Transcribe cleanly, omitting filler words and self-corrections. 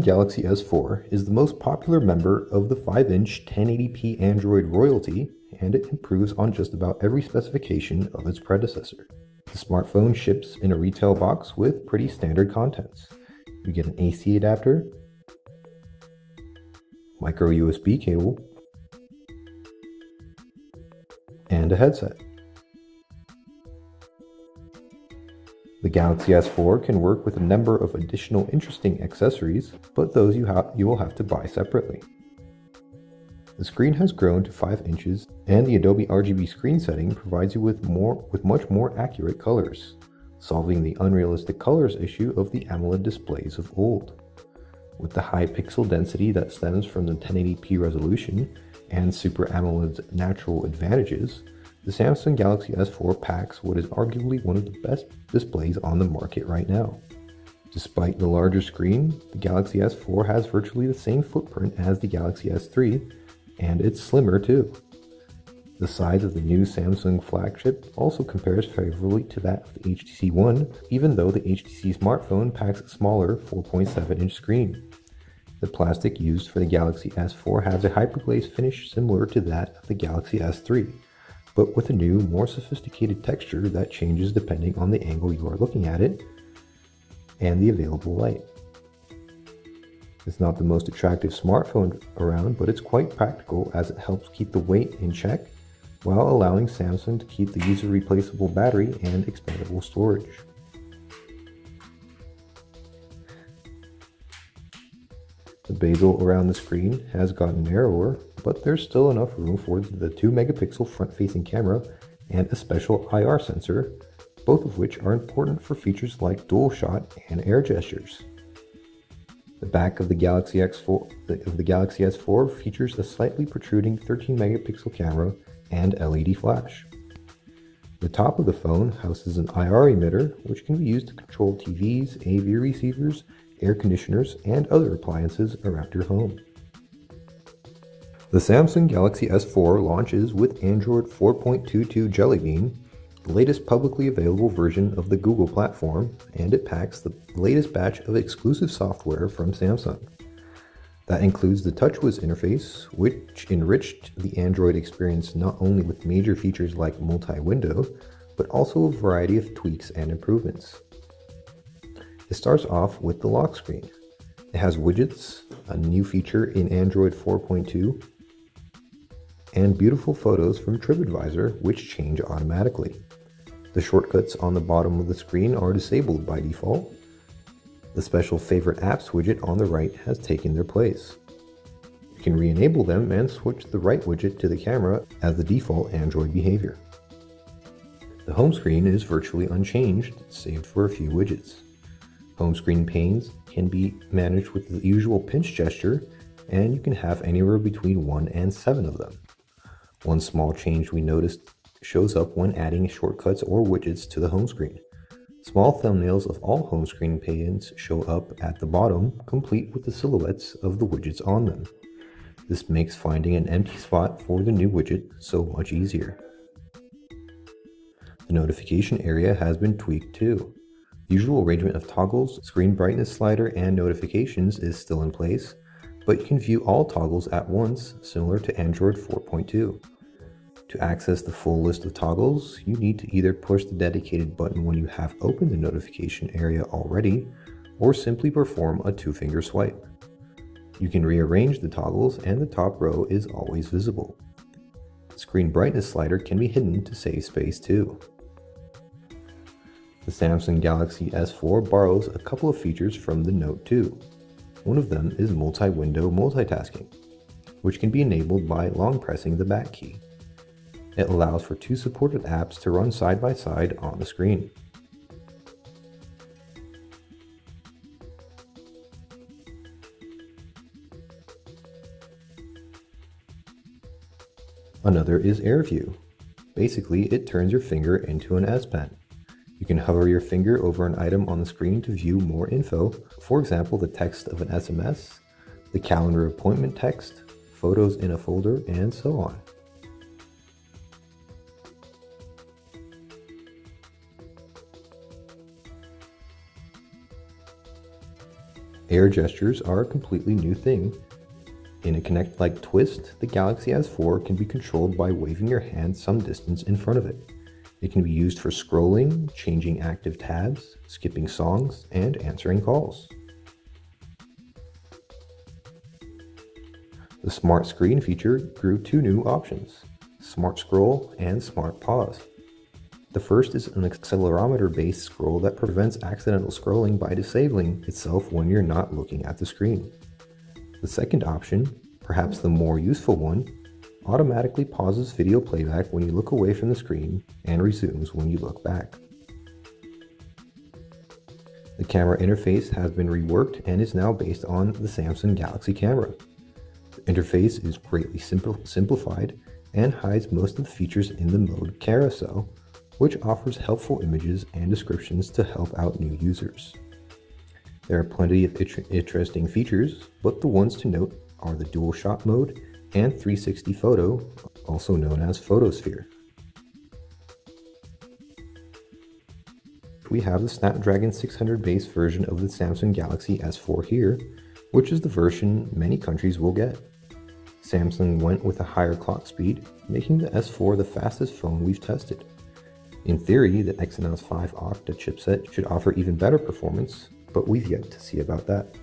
Galaxy S4 is the most popular member of the 5-inch 1080p Android royalty, and it improves on just about every specification of its predecessor. The smartphone ships in a retail box with pretty standard contents. You get an AC adapter, micro USB cable, and a headset. The Galaxy S4 can work with a number of additional interesting accessories, but those you will have to buy separately. The screen has grown to 5 inches, and the Adobe RGB screen setting provides you with much more accurate colors, solving the unrealistic colors issue of the AMOLED displays of old. With the high pixel density that stems from the 1080p resolution and Super AMOLED's natural advantages, the Samsung Galaxy S4 packs what is arguably one of the best displays on the market right now. Despite the larger screen, the Galaxy S4 has virtually the same footprint as the Galaxy S3, and it's slimmer too. The size of the new Samsung flagship also compares favorably to that of the HTC One, even though the HTC smartphone packs a smaller 4.7-inch screen. The plastic used for the Galaxy S4 has a hyperglaze finish similar to that of the Galaxy S3, but with a new, more sophisticated texture that changes depending on the angle you are looking at it and the available light. It's not the most attractive smartphone around, but it's quite practical as it helps keep the weight in check while allowing Samsung to keep the user-replaceable battery and expandable storage. The bezel around the screen has gotten narrower, but there's still enough room for the 2-megapixel front-facing camera and a special IR sensor, both of which are important for features like dual shot and air gestures. The back of the Galaxy S4 features a slightly protruding 13-megapixel camera and LED flash. The top of the phone houses an IR emitter, which can be used to control TVs, AV receivers, air conditioners, and other appliances around your home. The Samsung Galaxy S4 launches with Android 4.22 Jelly Bean, the latest publicly available version of the Google platform, and it packs the latest batch of exclusive software from Samsung. That includes the TouchWiz interface, which enriched the Android experience not only with major features like multi-window, but also a variety of tweaks and improvements. It starts off with the lock screen. It has widgets, a new feature in Android 4.2, and beautiful photos from TripAdvisor, which change automatically. The shortcuts on the bottom of the screen are disabled by default. The special favorite apps widget on the right has taken their place. You can re-enable them and switch the right widget to the camera as the default Android behavior. The home screen is virtually unchanged, save for a few widgets. Home screen panes can be managed with the usual pinch gesture, and you can have anywhere between 1 and 7 of them. One small change we noticed shows up when adding shortcuts or widgets to the home screen. Small thumbnails of all home screen panes show up at the bottom, complete with the silhouettes of the widgets on them. This makes finding an empty spot for the new widget so much easier. The notification area has been tweaked too. The usual arrangement of toggles, screen brightness slider, and notifications is still in place, but you can view all toggles at once, similar to Android 4.2. To access the full list of toggles, you need to either push the dedicated button when you have opened the notification area already, or simply perform a 2-finger swipe. You can rearrange the toggles, and the top row is always visible. The screen brightness slider can be hidden to save space too. The Samsung Galaxy S4 borrows a couple of features from the Note 2. One of them is multi-window multitasking, which can be enabled by long pressing the back key. It allows for 2 supported apps to run side by side on the screen. Another is Air View. Basically, it turns your finger into an S Pen. You can hover your finger over an item on the screen to view more info, for example the text of an SMS, the calendar appointment text, photos in a folder, and so on. Air gestures are a completely new thing. In a Kinect-like twist, the Galaxy S4 can be controlled by waving your hand some distance in front of it. It can be used for scrolling, changing active tabs, skipping songs, and answering calls. The Smart Screen feature grew two new options, Smart Scroll and Smart Pause. The first is an accelerometer-based scroll that prevents accidental scrolling by disabling itself when you're not looking at the screen. The second option, perhaps the more useful one, automatically pauses video playback when you look away from the screen and resumes when you look back. The camera interface has been reworked and is now based on the Samsung Galaxy camera. The interface is greatly simplified and hides most of the features in the mode carousel, which offers helpful images and descriptions to help out new users. There are plenty of interesting features, but the ones to note are the dual shot mode and 360 photo, also known as photosphere. We have the Snapdragon 600 base version of the Samsung Galaxy S4 here, which is the version many countries will get. Samsung went with a higher clock speed, making the S4 the fastest phone we've tested. In theory, the Exynos 5 Octa chipset should offer even better performance, but we've yet to see about that.